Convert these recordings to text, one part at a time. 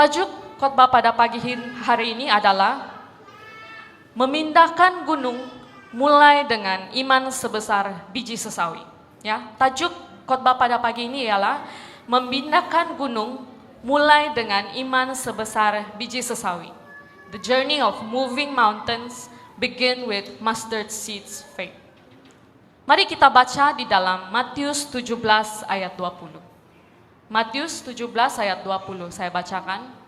Tajuk khotbah pada pagi hari ini adalah memindahkan gunung mulai dengan iman sebesar biji sesawi. Ya, tajuk khotbah pada pagi ini ialah memindahkan gunung mulai dengan iman sebesar biji sesawi. The journey of moving mountains begin with mustard seeds faith. Mari kita baca di dalam Matius 17 ayat 20. Matius 17 ayat 20 saya bacakan.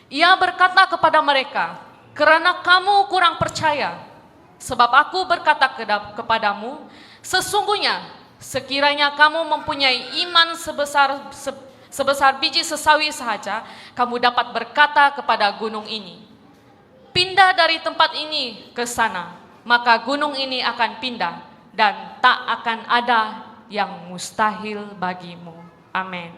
Ia berkata kepada mereka, "Kerana kamu kurang percaya, sebab aku berkata kepadamu, sesungguhnya sekiranya kamu mempunyai iman sebesar biji sesawi sahaja, kamu dapat berkata kepada gunung ini, pindah dari tempat ini ke sana, maka gunung ini akan pindah dan tak akan ada yang mustahil bagimu." Amin.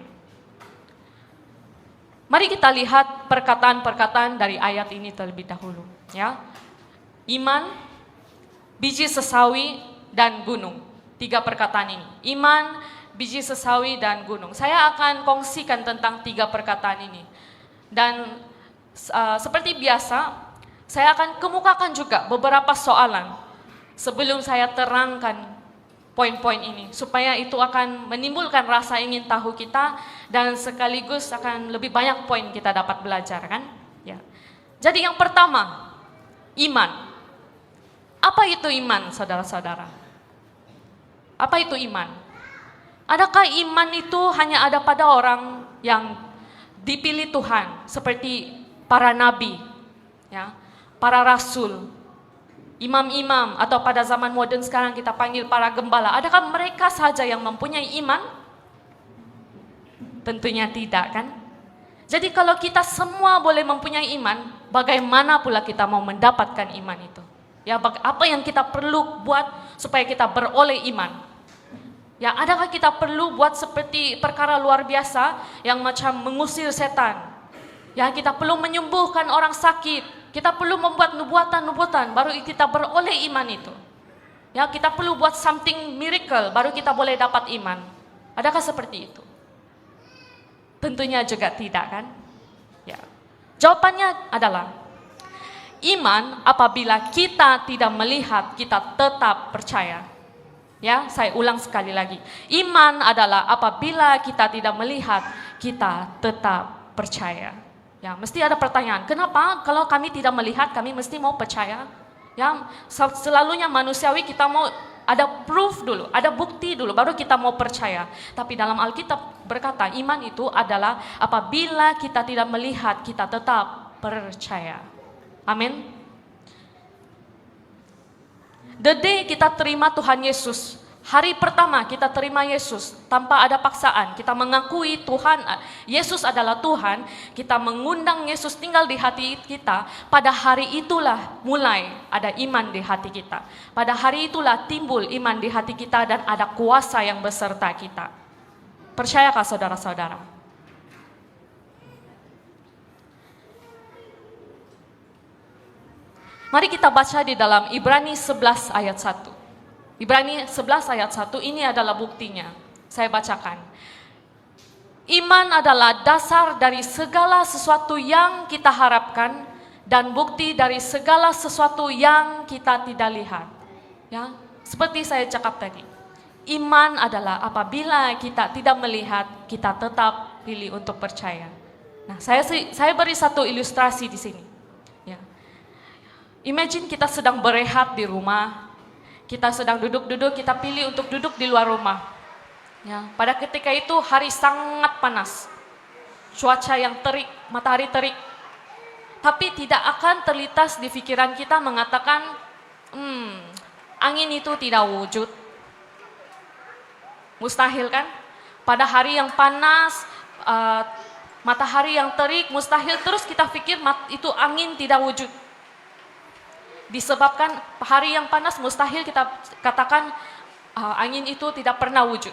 Mari kita lihat perkataan-perkataan dari ayat ini terlebih dahulu. Ya, iman, biji sesawi, dan gunung. 3 perkataan ini. Iman, biji sesawi, dan gunung. Saya akan kongsikan tentang 3 perkataan ini. Dan seperti biasa, saya akan kemukakan juga beberapa soalan sebelum saya terangkan poin-poin ini, supaya itu akan menimbulkan rasa ingin tahu kita dan sekaligus akan lebih banyak poin kita dapat belajar, kan? Ya. Jadi yang pertama, iman. Apa itu iman, saudara-saudara? Apa itu iman? Adakah iman itu hanya ada pada orang yang dipilih Tuhan, seperti para nabi, ya, para rasul, imam-imam, atau pada zaman modern sekarang kita panggil para gembala? Adakah mereka saja yang mempunyai iman? Tentunya tidak, kan? Jadi kalau kita semua boleh mempunyai iman, bagaimana pula kita mau mendapatkan iman itu? Ya, apa yang kita perlu buat supaya kita beroleh iman? Ya, adakah kita perlu buat seperti perkara luar biasa yang macam mengusir setan? Ya, kita perlu menyembuhkan orang sakit. Kita perlu membuat nubuatan-nubuatan, baru kita beroleh iman itu. Ya, kita perlu buat something miracle, baru kita boleh dapat iman. Adakah seperti itu? Tentunya juga tidak, kan? Ya. Jawabannya adalah, iman apabila kita tidak melihat, kita tetap percaya. Ya, saya ulang sekali lagi. Iman adalah apabila kita tidak melihat, kita tetap percaya. Ya, mesti ada pertanyaan, kenapa kalau kami tidak melihat, kami mesti mau percaya? Ya, selalunya manusiawi kita mau ada proof dulu, ada bukti dulu, baru kita mau percaya. Tapi dalam Alkitab berkata, iman itu adalah apabila kita tidak melihat, kita tetap percaya. Amin. The day kita terima Tuhan Yesus, hari pertama kita terima Yesus tanpa ada paksaan, kita mengakui Tuhan, Yesus adalah Tuhan, kita mengundang Yesus tinggal di hati kita, pada hari itulah mulai ada iman di hati kita. Pada hari itulah timbul iman di hati kita dan ada kuasa yang beserta kita. Percayakah saudara-saudara? Mari kita baca di dalam Ibrani 11 ayat 1. Ibrani 11 ayat 1 ini adalah buktinya. Saya bacakan. Iman adalah dasar dari segala sesuatu yang kita harapkan dan bukti dari segala sesuatu yang kita tidak lihat. Ya, seperti saya cakap tadi. Iman adalah apabila kita tidak melihat, kita tetap pilih untuk percaya. Nah, saya beri satu ilustrasi di sini. Ya. Imagine kita sedang berehat di rumah. Kita sedang duduk-duduk, kita pilih untuk duduk di luar rumah. Ya, pada ketika itu hari sangat panas. Cuaca yang terik, matahari terik. Tapi tidak akan terlintas di pikiran kita mengatakan, angin itu tidak wujud. Mustahil, kan? Pada hari yang panas, matahari yang terik, mustahil terus kita pikir itu angin tidak wujud. Disebabkan hari yang panas, mustahil kita katakan angin itu tidak pernah wujud.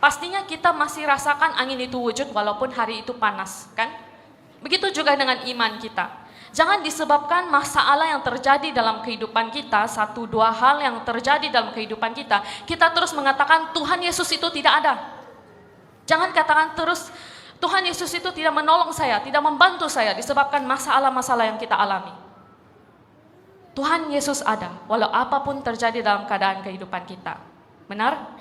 Pastinya kita masih rasakan angin itu wujud walaupun hari itu panas, kan? Begitu juga dengan iman kita. Jangan disebabkan masalah yang terjadi dalam kehidupan kita, 1-2 hal yang terjadi dalam kehidupan kita, kita terus mengatakan Tuhan Yesus itu tidak ada. Jangan katakan terus Tuhan Yesus itu tidak menolong saya, tidak membantu saya disebabkan masalah-masalah yang kita alami. Tuhan Yesus ada, walau apapun terjadi dalam keadaan kehidupan kita. Benar?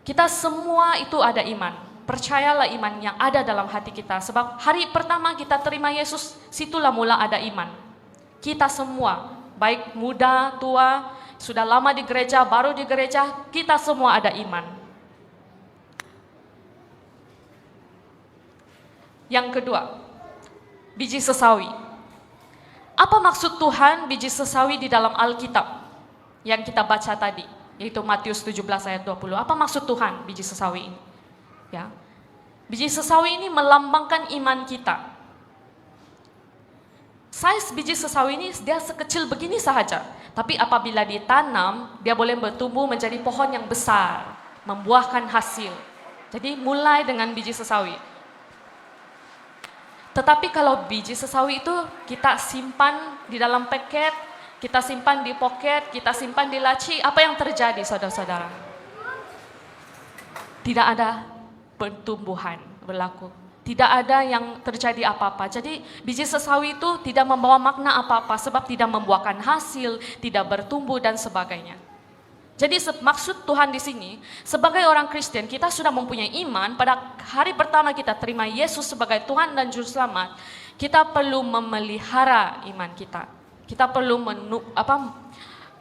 Kita semua itu ada iman. Percayalah iman yang ada dalam hati kita. Sebab hari pertama kita terima Yesus, situlah mula ada iman. Kita semua, baik muda, tua, sudah lama di gereja, baru di gereja, kita semua ada iman. Yang kedua, biji sesawi. Apa maksud Tuhan biji sesawi di dalam Alkitab yang kita baca tadi, yaitu Matius 17 ayat 20. Apa maksud Tuhan biji sesawi ini? Ya. Biji sesawi ini melambangkan iman kita. Size biji sesawi ini dia sekecil begini sahaja, tapi apabila ditanam, dia boleh bertumbuh menjadi pohon yang besar, membuahkan hasil. Jadi mulai dengan biji sesawi. Tetapi kalau biji sesawi itu kita simpan di dalam paket, kita simpan di poket, kita simpan di laci, apa yang terjadi saudara-saudara? Tidak ada pertumbuhan berlaku. Tidak ada yang terjadi apa-apa. Jadi biji sesawi itu tidak membawa makna apa-apa sebab tidak membuahkan hasil, tidak bertumbuh dan sebagainya. Jadi maksud Tuhan di sini, sebagai orang Kristen kita sudah mempunyai iman. Pada hari pertama kita terima Yesus sebagai Tuhan dan Juru Selamat, kita perlu memelihara iman kita. Kita perlu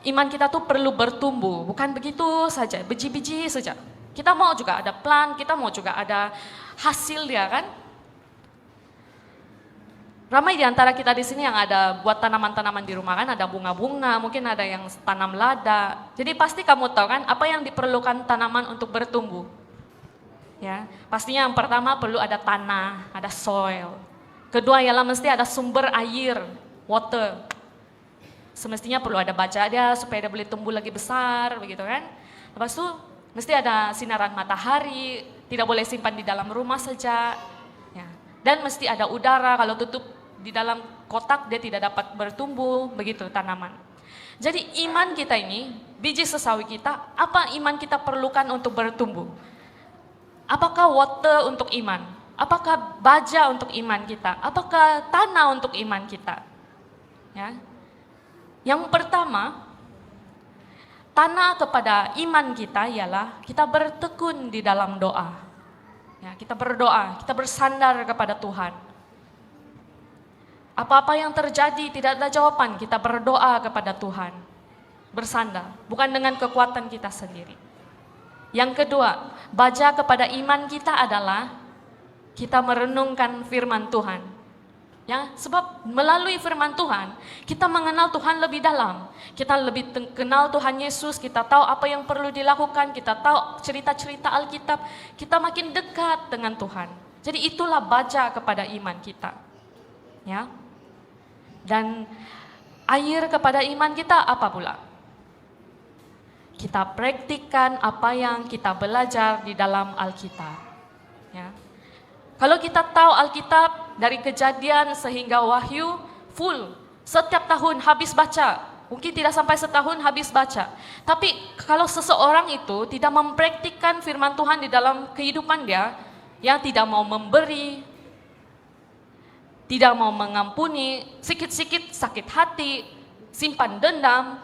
iman kita tuh perlu bertumbuh, bukan begitu saja, biji-biji saja. Kita mau juga ada plan, kita mau juga ada hasil ya kan? Ramai di antara kita di sini yang ada buat tanaman-tanaman di rumah kan, ada bunga-bunga, mungkin ada yang tanam lada. Jadi pasti kamu tahu kan apa yang diperlukan tanaman untuk bertumbuh. Ya, pastinya yang pertama perlu ada tanah, ada soil. Kedua ialah mesti ada sumber air, water. Semestinya perlu ada baja dia supaya dia boleh tumbuh lagi besar, begitu kan. Lepas itu mesti ada sinaran matahari, tidak boleh simpan di dalam rumah saja. Ya. Dan mesti ada udara, kalau tutup di dalam kotak dia tidak dapat bertumbuh, begitu tanaman. Jadi iman kita ini, biji sesawi kita, apa iman kita perlukan untuk bertumbuh? Apakah water untuk iman? Apakah baja untuk iman kita? Apakah tanah untuk iman kita? Ya. Yang pertama, tanah kepada iman kita ialah kita bertekun di dalam doa. Ya, kita berdoa, kita bersandar kepada Tuhan. Apa-apa yang terjadi tidak ada jawaban, kita berdoa kepada Tuhan. Bersandar, bukan dengan kekuatan kita sendiri. Yang kedua, baja kepada iman kita adalah kita merenungkan firman Tuhan. Ya, sebab melalui firman Tuhan, kita mengenal Tuhan lebih dalam. Kita lebih kenal Tuhan Yesus, kita tahu apa yang perlu dilakukan, kita tahu cerita-cerita Alkitab, kita makin dekat dengan Tuhan. Jadi itulah baja kepada iman kita. Ya. Dan air kepada iman kita apa pula? Kita praktikkan apa yang kita belajar di dalam Alkitab. Ya. Kalau kita tahu Alkitab dari Kejadian sehingga Wahyu full, setiap tahun habis baca, mungkin tidak sampai setahun habis baca. Tapi kalau seseorang itu tidak mempraktikkan firman Tuhan di dalam kehidupan dia, yang tidak mau memberi, tidak mau mengampuni, sikit-sikit sakit hati, simpan dendam,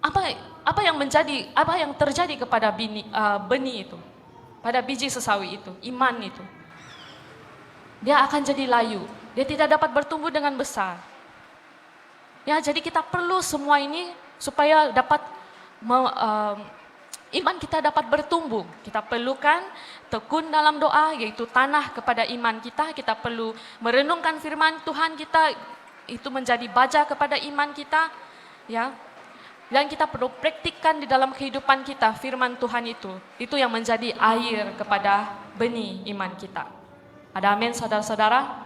apa yang terjadi kepada benih itu, pada biji sesawi itu, iman itu? Dia akan jadi layu, dia tidak dapat bertumbuh dengan besar. Ya, jadi kita perlu semua ini supaya dapat iman kita dapat bertumbuh. Kita perlukan tekun dalam doa, yaitu tanah kepada iman kita. Kita perlu merenungkan firman Tuhan kita, itu menjadi baja kepada iman kita. Ya, dan kita perlu praktikkan di dalam kehidupan kita firman Tuhan itu. Itu yang menjadi air kepada benih iman kita. Ada amin saudara-saudara?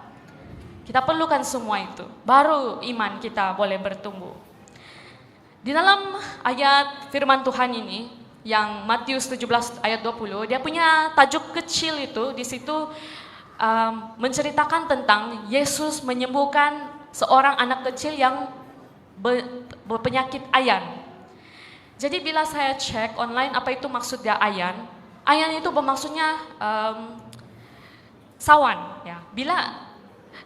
Kita perlukan semua itu, baru iman kita boleh bertumbuh. Di dalam ayat firman Tuhan ini, yang Matius 17 ayat 20, dia punya tajuk kecil itu, di situ menceritakan tentang Yesus menyembuhkan seorang anak kecil yang berpenyakit ayan. Jadi bila saya cek online apa itu maksud dia ayan, ayan itu bermaksudnya Sawan, ya. Bila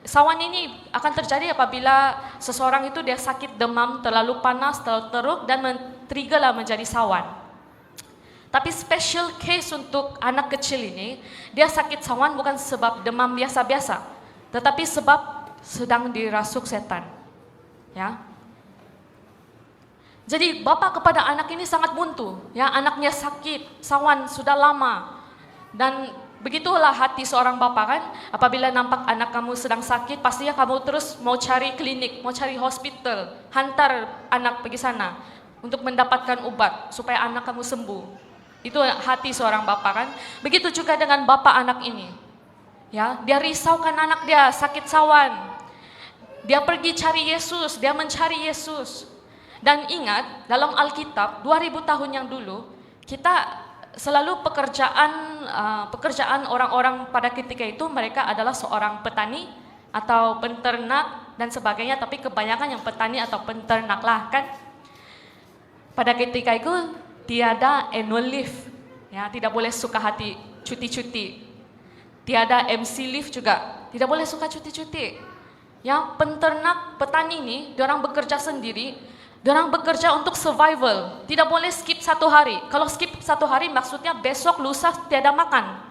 sawan ini akan terjadi apabila seseorang itu dia sakit demam, terlalu panas, terlalu teruk, dan men-triggerlah menjadi sawan. Tapi special case untuk anak kecil ini, dia sakit sawan bukan sebab demam biasa-biasa, tetapi sebab sedang dirasuk setan. Ya. Jadi bapak kepada anak ini sangat buntu, ya, anaknya sakit, sawan sudah lama. Dan begitulah hati seorang bapak kan, apabila nampak anak kamu sedang sakit, pastinya kamu terus mau cari klinik, mau cari hospital, hantar anak pergi sana untuk mendapatkan obat supaya anak kamu sembuh. Itu hati seorang bapak kan. Begitu juga dengan bapak anak ini. Ya, dia risaukan anak dia sakit sawan. Dia pergi cari Yesus, dia mencari Yesus. Dan ingat, dalam Alkitab 2000 tahun yang dulu, kita selalu pekerjaan orang-orang pada ketika itu mereka adalah seorang petani atau peternak dan sebagainya, tapi kebanyakan yang petani atau peternak lah kan. Pada ketika itu tiada annual leave, ya, tidak boleh suka hati cuti-cuti. Tiada MC leave juga, tidak boleh suka cuti-cuti. Ya, peternak, petani ini, diorang bekerja sendiri. Diorang bekerja untuk survival, tidak boleh skip 1 hari. Kalau skip 1 hari maksudnya besok lusa tiada makan.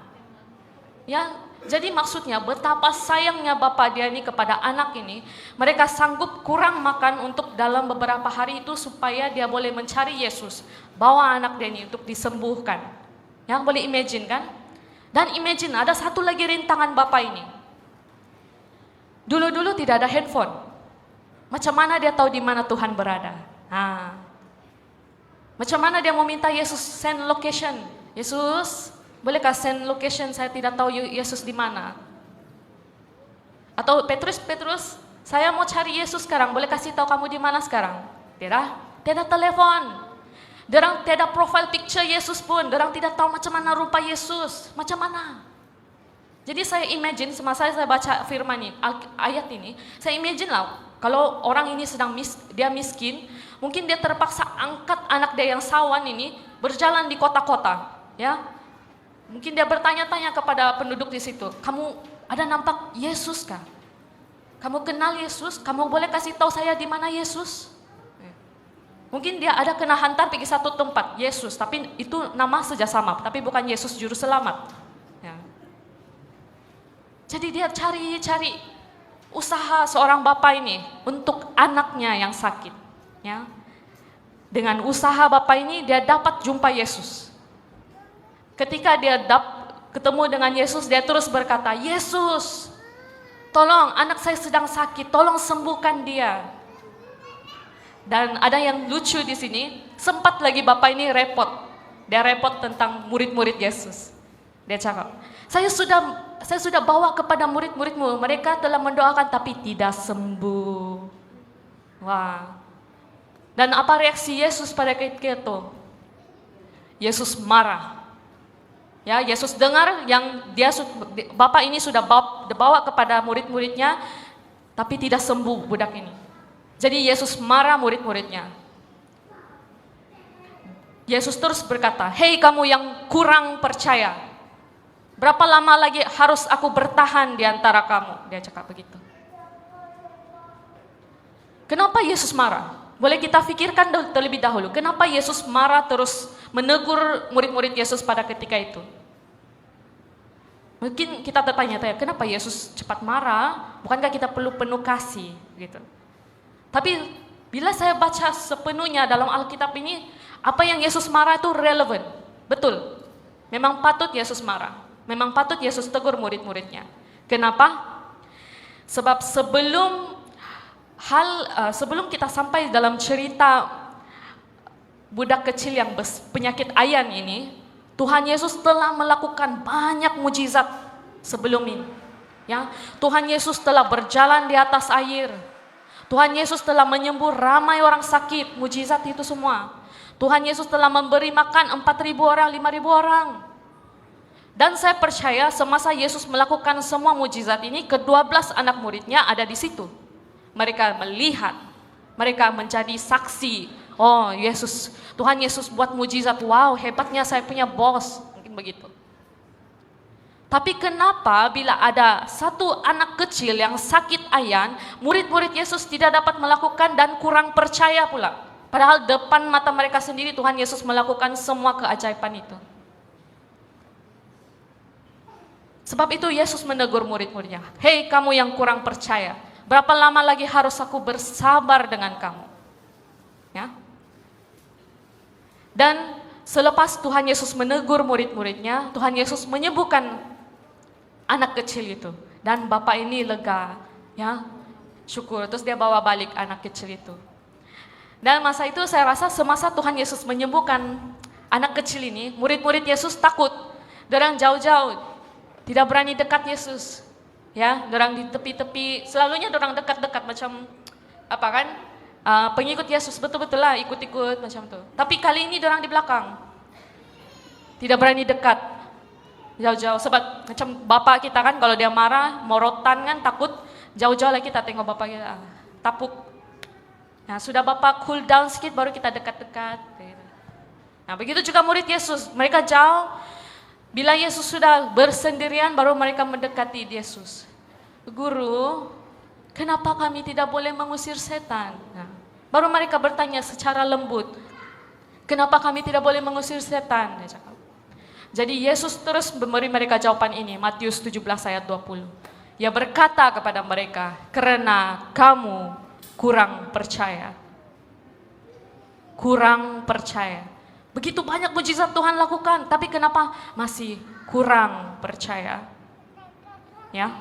Ya, jadi maksudnya betapa sayangnya bapak dia ini kepada anak ini. Mereka sanggup kurang makan untuk dalam beberapa hari itu supaya dia boleh mencari Yesus. Bawa anak dia ini untuk disembuhkan. Yang boleh imagine kan? Dan imagine ada satu lagi rintangan bapak ini. Dulu-dulu tidak ada handphone. Macam mana dia tahu di mana Tuhan berada? Macam mana dia mau minta Yesus send location? Yesus, bolehkah send location? Saya tidak tahu Yesus di mana. Atau Petrus, saya mau cari Yesus sekarang. Boleh kasih tahu kamu di mana sekarang? Tidak telepon. Dorang tidak profile picture Yesus pun. Dorang tidak tahu macam mana rupa Yesus. Macam mana? Jadi saya imagine semasa saya baca firman ini, ayat ini, saya imagine lah. Kalau orang ini dia miskin, mungkin dia terpaksa angkat anak dia yang sawan ini berjalan di kota-kota, ya. Mungkin dia bertanya-tanya kepada penduduk di situ, kamu ada nampak Yesus kah? Kamu kenal Yesus? Kamu boleh kasih tahu saya di mana Yesus? Mungkin dia ada kena hantar pergi satu tempat, Yesus, tapi itu nama saja sama, tapi bukan Yesus juru selamat. Ya. Jadi dia cari usaha seorang bapak ini untuk anaknya yang sakit, ya. Dengan usaha bapak ini dia dapat jumpa Yesus. Ketika dia ketemu dengan Yesus, dia terus berkata, Yesus, tolong anak saya sedang sakit, tolong sembuhkan dia. Dan ada yang lucu di sini, sempat lagi bapak ini repot. Dia repot tentang murid-murid Yesus. Dia cakap, saya sudah bawa kepada murid-muridmu, mereka telah mendoakan tapi tidak sembuh. Wah. Dan apa reaksi Yesus pada ketika itu? Yesus marah. Ya, Yesus dengar yang bapak ini sudah bawa kepada murid-muridnya, tapi tidak sembuh budak ini. Jadi Yesus marah murid-muridnya. Yesus terus berkata, hei kamu yang kurang percaya. Berapa lama lagi harus aku bertahan di antara kamu? Dia cakap begitu. Kenapa Yesus marah? Boleh kita pikirkan terlebih dahulu. Kenapa Yesus marah terus menegur murid-murid Yesus pada ketika itu? Mungkin kita tertanya-tanya, kenapa Yesus cepat marah? Bukankah kita perlu penuh kasih? Gitu. Tapi bila saya baca sepenuhnya dalam Alkitab ini, apa yang Yesus marah itu relevan. Betul. Memang patut Yesus marah. Memang patut Yesus tegur murid-muridnya. Kenapa? Sebab sebelum kita sampai dalam cerita budak kecil yang penyakit ayan ini, Tuhan Yesus telah melakukan banyak mujizat sebelum ini. Ya, Tuhan Yesus telah berjalan di atas air. Tuhan Yesus telah menyembuh ramai orang sakit, mujizat itu semua. Tuhan Yesus telah memberi makan 4.000 orang, 5.000 orang. Dan saya percaya semasa Yesus melakukan semua mujizat ini, ke-12 anak muridnya ada di situ. Mereka melihat, mereka menjadi saksi. Oh Yesus, Tuhan Yesus buat mujizat, wow hebatnya saya punya bos. Mungkin begitu. Tapi kenapa bila ada satu anak kecil yang sakit ayan, murid-murid Yesus tidak dapat melakukan dan kurang percaya pula. Padahal depan mata mereka sendiri Tuhan Yesus melakukan semua keajaiban itu. Sebab itu Yesus menegur murid-muridnya, "Hei kamu yang kurang percaya, berapa lama lagi harus aku bersabar dengan kamu?" Ya. Dan selepas Tuhan Yesus menegur murid-muridnya, Tuhan Yesus menyembuhkan anak kecil itu, dan bapak ini lega, ya, syukur. Terus dia bawa balik anak kecil itu. Dan masa itu saya rasa semasa Tuhan Yesus menyembuhkan anak kecil ini, murid-murid Yesus takut, dorang jauh-jauh, tidak berani dekat Yesus, ya, dorang di tepi-tepi, selalunya dorang dekat-dekat macam apa kan, pengikut Yesus betul-betul lah ikut-ikut macam itu. Tapi kali ini dorang di belakang, tidak berani dekat. Jauh-jauh, sebab macam bapak kita kan kalau dia marah, morotan kan takut, jauh-jauh lagi kita tengok bapak kita, tapuk. Nah sudah bapak cool down sedikit baru kita dekat-dekat. Nah begitu juga murid Yesus, mereka jauh, bila Yesus sudah bersendirian baru mereka mendekati Yesus. "Guru, kenapa kami tidak boleh mengusir setan?" Nah, baru mereka bertanya secara lembut, "Kenapa kami tidak boleh mengusir setan?" Dia cakap. Jadi Yesus terus memberi mereka jawaban ini, Matius 17 ayat 20. Ia berkata kepada mereka, "Karena kamu kurang percaya." Kurang percaya. Begitu banyak mujizat Tuhan lakukan, tapi kenapa masih kurang percaya? Ya.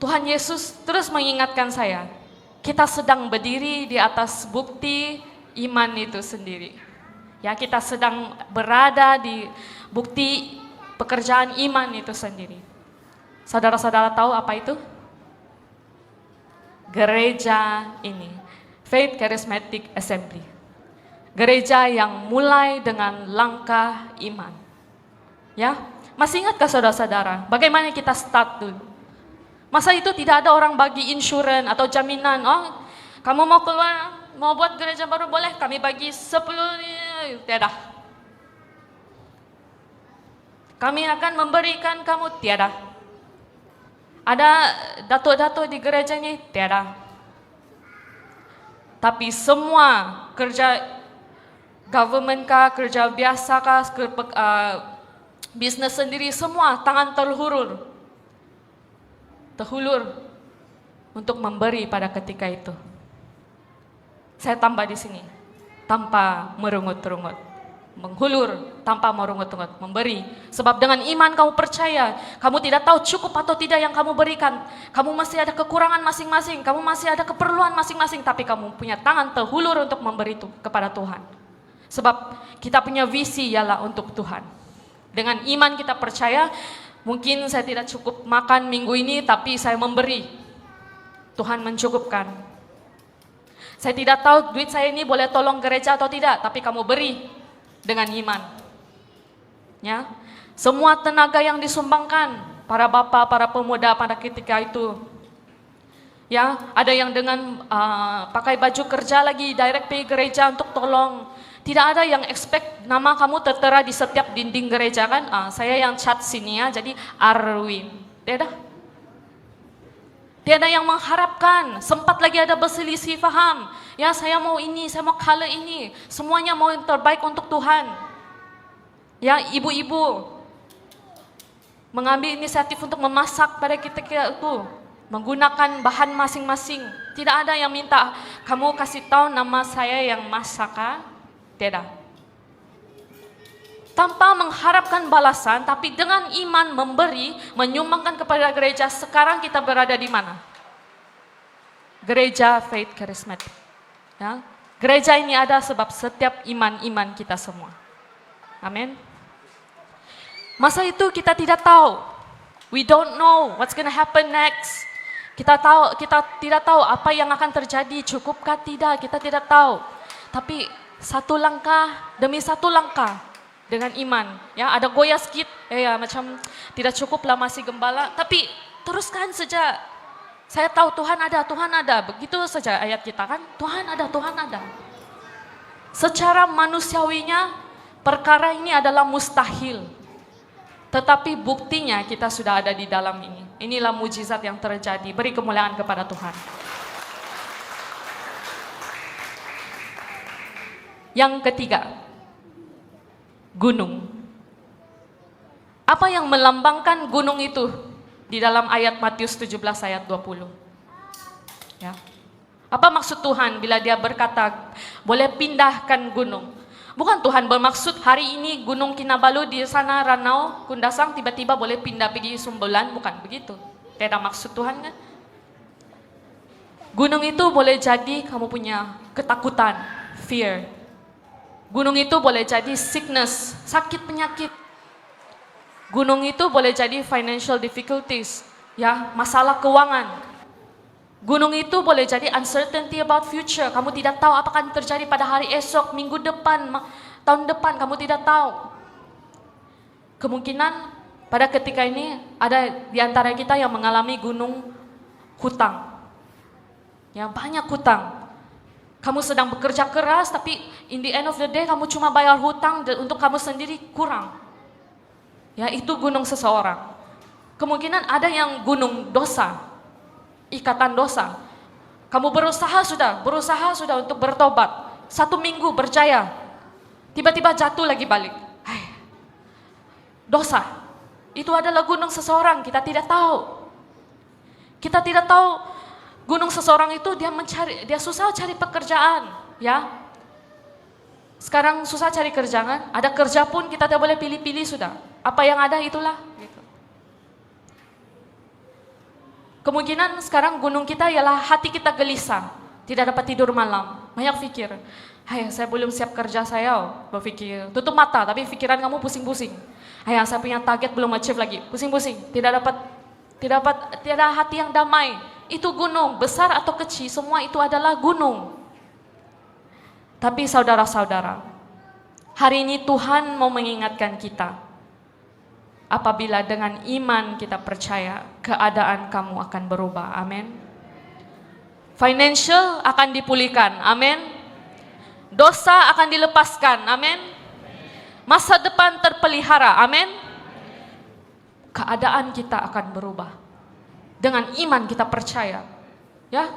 Tuhan Yesus terus mengingatkan saya, kita sedang berdiri di atas bukti iman itu sendiri. Ya, kita sedang berada di bukti pekerjaan iman itu sendiri. Saudara-saudara tahu apa itu? Gereja ini, Faith Charismatic Assembly. Gereja yang mulai dengan langkah iman. Ya, masih ingatkah saudara-saudara bagaimana kita start dulu? Masa itu tidak ada orang bagi insurans atau jaminan, "Oh, kamu mau keluar, mau buat gereja baru boleh, kami bagi 10, tiada. Kami akan memberikan kamu, tiada. Ada datuk-datuk di gerejanya, tiada. Tapi semua kerja government kah, kerja biasa kah, bisnes sendiri, semua tangan terhulur untuk memberi pada ketika itu. Saya tambah di sini, tanpa merungut-rungut, menghulur tanpa merungut-rungut, memberi. Sebab dengan iman kamu percaya, kamu tidak tahu cukup atau tidak yang kamu berikan. Kamu masih ada kekurangan masing-masing, kamu masih ada keperluan masing-masing, tapi kamu punya tangan terhulur untuk memberi itu kepada Tuhan. Sebab kita punya visi ialah untuk Tuhan. Dengan iman kita percaya, mungkin saya tidak cukup makan minggu ini, tapi saya memberi. Tuhan mencukupkan. Saya tidak tahu duit saya ini boleh tolong gereja atau tidak, tapi kamu beri dengan iman. Ya, semua tenaga yang disumbangkan para bapak, para pemuda pada ketika itu. Ya, ada yang dengan pakai baju kerja lagi direct pergi gereja untuk tolong. Tidak ada yang expect nama kamu tertera di setiap dinding gereja kan? Saya yang cat sini ya, jadi Arwin. Tidak. Tiada yang mengharapkan, sempat lagi ada berselisih faham. Ya saya mau ini, saya mau color ini. Semuanya mau yang terbaik untuk Tuhan. Ya ibu-ibu mengambil inisiatif untuk memasak pada ketika itu. Menggunakan bahan masing-masing. Tidak ada yang minta, kamu kasih tahu nama saya yang masak. Tidak. Tanpa mengharapkan balasan, tapi dengan iman memberi, menyumbangkan kepada gereja. Sekarang kita berada di mana? Gereja Faith Charismatic. Ya. Gereja ini ada sebab setiap iman-iman kita semua. Amin. Masa itu kita tidak tahu. We don't know what's gonna happen next. Kita tidak tahu apa yang akan terjadi, cukupkah tidak, kita tidak tahu. Tapi satu langkah demi satu langkah. Dengan iman, ya ada goyah sedikit, ya macam tidak cukuplah masih gembala, tapi teruskan saja. Saya tahu Tuhan ada, begitu saja ayat kita kan, Tuhan ada. Secara manusiawinya perkara ini adalah mustahil, Tetapi buktinya kita sudah ada di dalam ini. Inilah mujizat yang terjadi. Beri kemuliaan kepada Tuhan. Yang ketiga, gunung. Apa yang melambangkan gunung itu? Di dalam ayat Matius 17 ayat 20. Ya. Apa maksud Tuhan bila dia berkata boleh pindahkan gunung? Bukan Tuhan bermaksud hari ini gunung Kinabalu di sana Ranau, Kundasang tiba-tiba boleh pindah pergi Sumbelan, bukan begitu. Tidak maksud Tuhan kan? Gunung itu boleh jadi kamu punya ketakutan, fear. Gunung itu boleh jadi sickness, sakit penyakit. Gunung itu boleh jadi financial difficulties, ya, masalah keuangan. Gunung itu boleh jadi uncertainty about future. Kamu tidak tahu apa akan terjadi pada hari esok, minggu depan, tahun depan, kamu tidak tahu. Kemungkinan pada ketika ini ada di antara kita yang mengalami gunung hutang. Ya, banyak hutang. Kamu sedang bekerja keras tapi in the end of the day kamu cuma bayar hutang dan untuk kamu sendiri kurang. Ya, itu gunung seseorang. Kemungkinan ada yang gunung dosa. Ikatan dosa. Kamu berusaha sudah untuk bertobat. 1 minggu berjaya. Tiba-tiba jatuh lagi balik. Dosa. Itu adalah gunung seseorang, kita tidak tahu. Kita tidak tahu gunung seseorang itu dia susah cari pekerjaan, ya. Sekarang susah cari kerjaan, ada kerja pun kita tidak boleh pilih-pilih sudah. Apa yang ada itulah gitu. Kemungkinan sekarang gunung kita ialah hati kita gelisah, tidak dapat tidur malam, banyak pikir. Saya belum siap kerja saya, berpikir. Tutup mata, tapi pikiran kamu pusing-pusing. Saya punya target belum achieve lagi, pusing-pusing. Tidak ada hati yang damai. Itu gunung, besar atau kecil, semua itu adalah gunung. Tapi saudara-saudara, hari ini Tuhan mau mengingatkan kita. Apabila dengan iman kita percaya, keadaan kamu akan berubah. Amin. Financial akan dipulihkan. Amin. Dosa akan dilepaskan. Amin. Masa depan terpelihara. Amin. Keadaan kita akan berubah. Dengan iman kita percaya. Ya.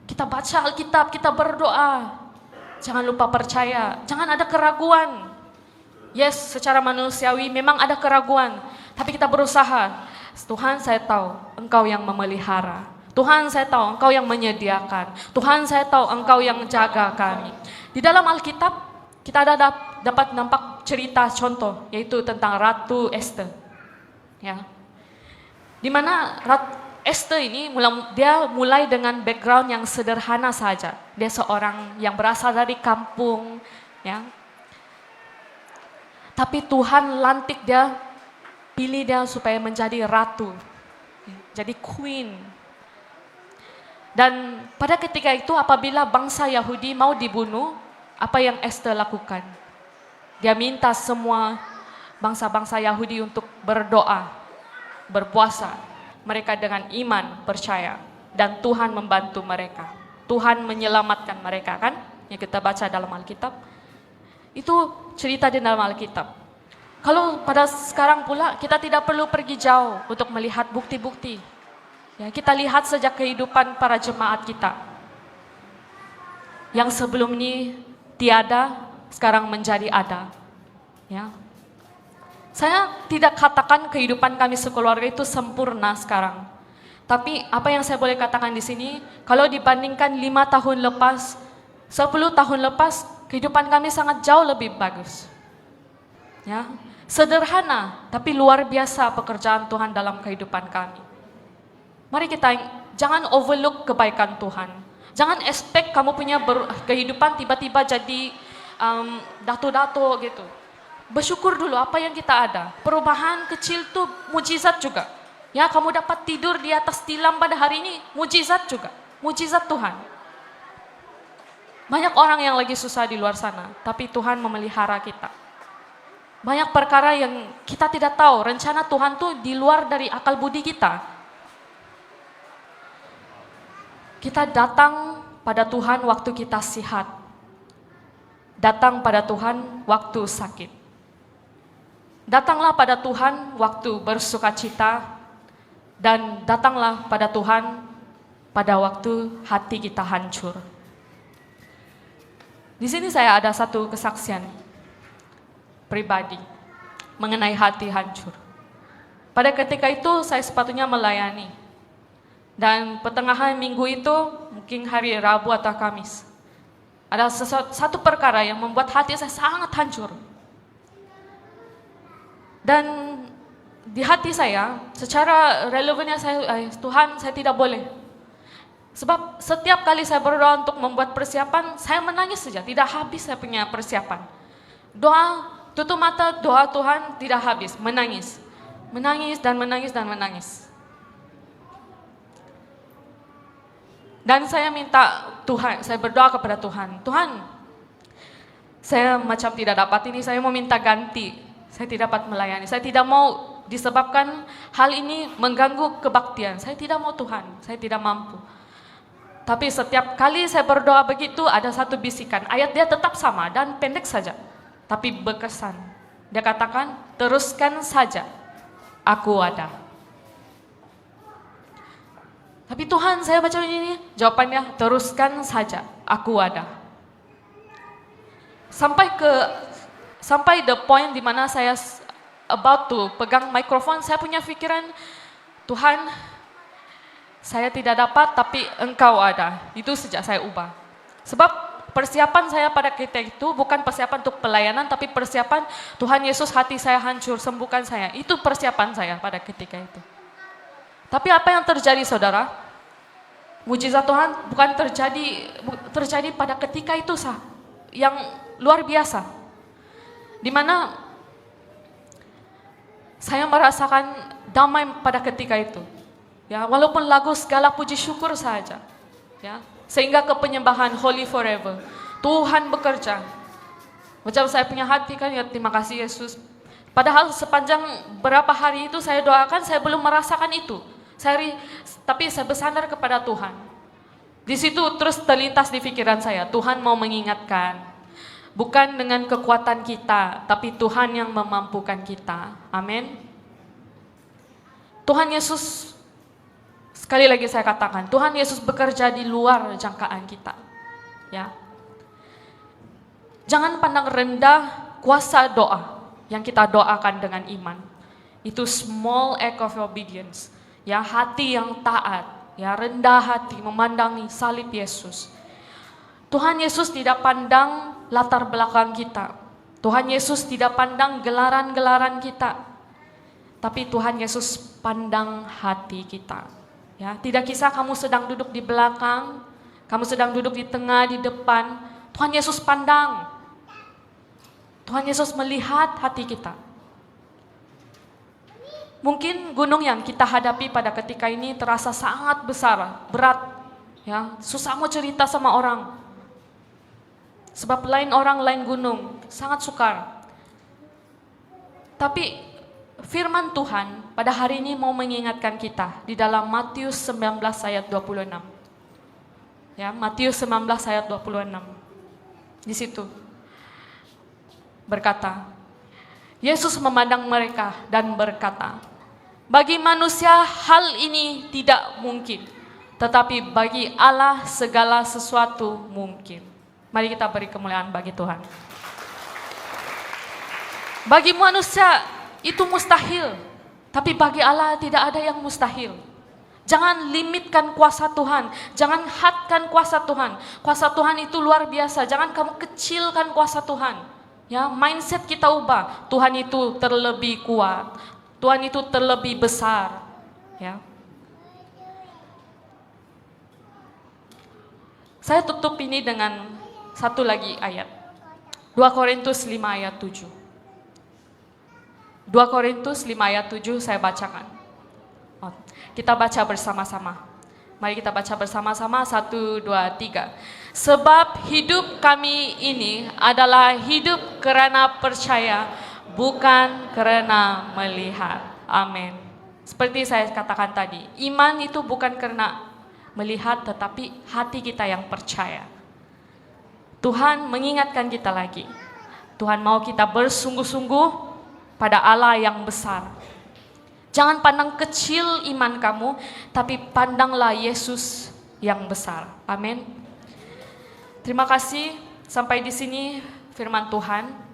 Kita baca Alkitab, kita berdoa. Jangan lupa percaya. Jangan ada keraguan. Yes, secara manusiawi memang ada keraguan, tapi kita berusaha. Tuhan, saya tahu Engkau yang memelihara. Tuhan, saya tahu Engkau yang menyediakan. Tuhan, saya tahu Engkau yang jaga kami. Di dalam Alkitab kita dapat nampak cerita contoh, yaitu tentang Ratu Esther. Ya, di mana Esther ini dia mulai dengan background yang sederhana saja. Dia seorang yang berasal dari kampung, ya. Tapi Tuhan lantik dia, pilih dia supaya menjadi ratu, jadi queen. Dan pada ketika itu apabila bangsa Yahudi mau dibunuh, apa yang Esther lakukan? Dia minta semua bangsa-bangsa Yahudi untuk berdoa, berpuasa. Mereka dengan iman percaya dan Tuhan membantu mereka. Tuhan menyelamatkan mereka, kan? Yang kita baca dalam Alkitab. Itu cerita di dalam Alkitab. Kalau pada sekarang pula kita tidak perlu pergi jauh untuk melihat bukti-bukti. Ya, kita lihat sejak kehidupan para jemaat kita. Yang sebelum ini tiada, sekarang menjadi ada. Ya. Saya tidak katakan kehidupan kami sekeluarga itu sempurna sekarang. Tapi apa yang saya boleh katakan di sini, kalau dibandingkan 5 tahun lepas, 10 tahun lepas, kehidupan kami sangat jauh lebih bagus. Ya, sederhana tapi luar biasa pekerjaan Tuhan dalam kehidupan kami. Mari kita jangan overlook kebaikan Tuhan. Jangan expect kamu punya kehidupan tiba-tiba jadi dato-dato gitu. Bersyukur dulu apa yang kita ada. Perubahan kecil tuh mujizat juga. Ya, kamu dapat tidur di atas tilam pada hari ini, mujizat juga. Mujizat Tuhan. Banyak orang yang lagi susah di luar sana, tapi Tuhan memelihara kita. Banyak perkara yang kita tidak tahu, rencana Tuhan tuh di luar dari akal budi kita. Kita datang pada Tuhan waktu kita sehat. Datang pada Tuhan waktu sakit. Datanglah pada Tuhan waktu bersukacita, dan datanglah pada Tuhan pada waktu hati kita hancur. Di sini saya ada satu kesaksian pribadi mengenai hati hancur. Pada ketika itu saya sepatutnya melayani. Dan pertengahan minggu itu, mungkin hari Rabu atau Kamis, ada satu perkara yang membuat hati saya sangat hancur. Dan di hati saya, secara relevannya Tuhan, saya tidak boleh. Sebab setiap kali saya berdoa untuk membuat persiapan, saya menangis saja, tidak habis saya punya persiapan. Doa, tutup mata, doa Tuhan tidak habis, menangis. Menangis dan menangis dan menangis. Dan saya minta Tuhan, saya berdoa kepada Tuhan, Tuhan, saya macam tidak dapat ini, saya mau minta ganti. Saya tidak dapat melayani, saya tidak mau disebabkan hal ini mengganggu kebaktian. Saya tidak mau Tuhan, saya tidak mampu. Tapi setiap kali saya berdoa begitu, ada satu bisikan, ayat dia tetap sama dan pendek saja, tapi berkesan. Dia katakan, teruskan saja, aku ada. Tapi Tuhan, saya baca ini, jawabannya, teruskan saja, aku ada. Sampai the point di mana saya about to pegang mikrofon, saya punya pikiran, Tuhan, saya tidak dapat tapi Engkau ada. Itu sejak saya ubah. Sebab persiapan saya pada ketika itu bukan persiapan untuk pelayanan, tapi persiapan Tuhan Yesus, hati saya hancur, sembuhkan saya. Itu persiapan saya pada ketika itu. Tapi apa yang terjadi, saudara? Mujizat Tuhan bukan terjadi pada ketika itu yang luar biasa. Di mana saya merasakan damai pada ketika itu. Ya, walaupun lagu segala puji syukur saja. Ya, sehingga ke penyembahan Holy Forever. Tuhan bekerja. Macam saya punya hati kan, ya terima kasih Yesus. Padahal sepanjang berapa hari itu saya doakan, saya belum merasakan itu. Tapi saya bersandar kepada Tuhan. Di situ terus terlintas di pikiran saya, Tuhan mau mengingatkan. Bukan dengan kekuatan kita, tapi Tuhan yang memampukan kita. Amin. Tuhan Yesus, sekali lagi saya katakan, Tuhan Yesus bekerja di luar jangkaan kita. Ya. Jangan pandang rendah kuasa doa yang kita doakan dengan iman. Itu small act of obedience. Ya, hati yang taat, ya rendah hati memandangi salib Yesus. Tuhan Yesus tidak pandang latar belakang kita. Tuhan Yesus tidak pandang gelaran-gelaran kita. Tapi Tuhan Yesus pandang hati kita. Ya, tidak kisah kamu sedang duduk di belakang, kamu sedang duduk di tengah, di depan. Tuhan Yesus pandang. Tuhan Yesus melihat hati kita. Mungkin gunung yang kita hadapi pada ketika ini terasa sangat besar, berat. Ya, susah mau cerita sama orang. Sebab lain orang, lain gunung, sangat sukar. Tapi firman Tuhan pada hari ini mau mengingatkan kita di dalam Matius 19 ayat 26. Ya, Matius 19 ayat 26. Di situ berkata, Yesus memandang mereka dan berkata, bagi manusia hal ini tidak mungkin, tetapi bagi Allah segala sesuatu mungkin. Mari kita beri kemuliaan bagi Tuhan. Bagi manusia itu mustahil, tapi bagi Allah tidak ada yang mustahil. Jangan limitkan kuasa Tuhan, jangan hadkan kuasa Tuhan. Kuasa Tuhan itu luar biasa, jangan kamu kecilkan kuasa Tuhan. Ya, mindset kita ubah. Tuhan itu terlebih kuat, Tuhan itu terlebih besar. Ya. Saya tutup ini dengan satu lagi ayat. 2 Korintus 5 ayat 7. 2 Korintus 5 ayat 7 saya bacakan. Kita baca bersama-sama. Mari kita baca bersama-sama. 1, 2, 3. Sebab hidup kami ini adalah hidup karena percaya, bukan karena melihat. Amin. Seperti saya katakan tadi, iman itu bukan karena melihat, tetapi hati kita yang percaya. Tuhan mengingatkan kita lagi. Tuhan mau kita bersungguh-sungguh pada Allah yang besar. Jangan pandang kecil iman kamu, tapi pandanglah Yesus yang besar. Amin. Terima kasih. Sampai di sini firman Tuhan.